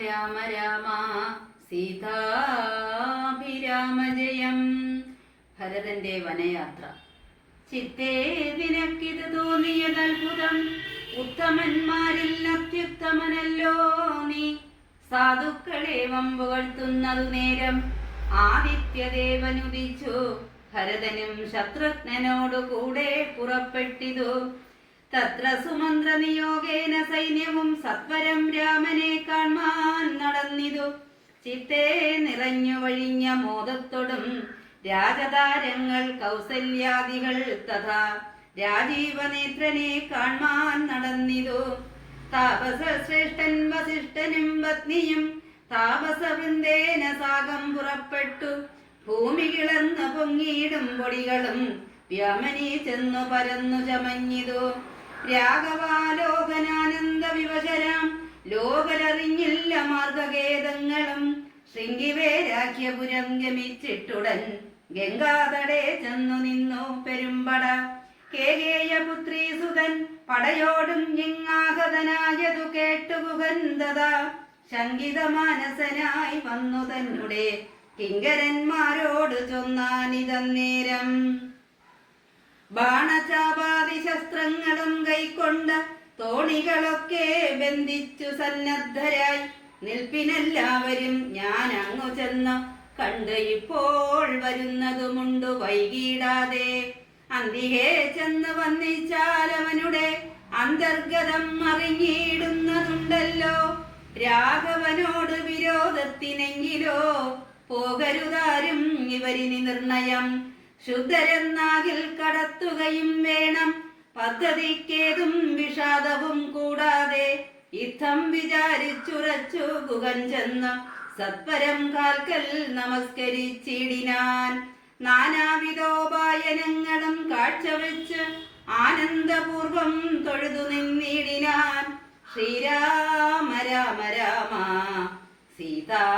രാമ രാമ സീതാഭിരാമജയം. ഭരതന്റെ വനയാത്ര. ചിത്തേ നിനക്കിത് തോന്നിയതത്ഭുതം, ഉത്തമന്മാരിൽ അത്യുത്തമനല്ലോ നീ. സാധുക്കളെ വമ്പുകഴ്ത്തുന്നതു നേരം ആദിത്യദേവനുദിച്ചു. ഭരതനും ശത്രുഘ്നനോടു കൂടെ പുറപ്പെട്ടിതു. തത്ര സുമന്ത്ര നിയോഗേന സൈന്യവും സത്വരം രാമനെ കാൺമാൻ നടന്നിതു. ചിത്തേ നിറഞ്ഞു വഴിഞ്ഞ മോദത്തോടും രാജതാരങ്ങൾ കൗസല്യാദികൾ തഥാ രാജീവനേത്രനെ കാൺമാൻ നടന്നിതു. താപസശ്രേഷ്ഠൻ വസിഷ്ഠനും പത്നിയും താപസവൃന്ദേന സാഗം പുറപ്പെട്ടു. ഭൂമി കിളർന്നു പൊങ്ങിയിടും പൊടികളും വ്യോമനി ചെന്നു പരന്നു ചമഞ്ഞിതു. രാഘവാലോകനാനന്ദ വിവശരാം ലോകരറിഞ്ഞില്ല മാർഗഖേദങ്ങളും. ശൃംഗിവേരാഖ്യപുരം ഗമിച്ചിട്ടുടൻ ഗംഗാതടേ ചെന്നു നിന്നു പെരുമ്പട. കേകേയപുത്രീ സുതൻ പടയോടും ഇങ്ങാഗതനായതു കേട്ടു ഗുഹന്തതാ. ശങ്കിതമാനസനായി വന്നു തന്നെ കിങ്കരന്മാരോട് ചൊന്നാനിതന്നേരം. ബാണചാപാതി ശസ്ത്രങ്ങളും കൈക്കൊണ്ട തോണികളൊക്കെ ബന്ധിച്ചു സന്നദ്ധരായി നിൽപ്പിനെല്ലാവരും. ഞാൻ അങ്ങു ചെന്നു കണ്ട് ഇപ്പോൾ വരുന്നതുമുണ്ടു വൈകിടാതെ. അന്തികേ ചെന്ന് വന്നിച്ചാൽ അവനുടെ അന്തർഗതം അറിഞ്ഞിടുന്നതുണ്ടല്ലോ. രാഘവനോട് വിരോധത്തിനെങ്കിലോ പോകരുതാരും ഇവരിനി നിർണയം. ശുദ്ധരെന്നാകിൽ കടത്തുകയും വേണം, പദ്ധതിക്കേതും വിഷാദവും കൂടാതെ. യുദ്ധം വിചാരിച്ചുറച്ചു ഗുഹൻ ചെന്ന് സത്വരം കാൽക്കൽ നമസ്കരിച്ചിടിനാൻ. നാനാവിധോപായനങ്ങളും കാഴ്ചവെച്ച് ആനന്ദപൂർവം തൊഴുതു നിന്നിടിനാൻ. ശ്രീരാമ രാമ രാമ സീതാഭിരാമജയം.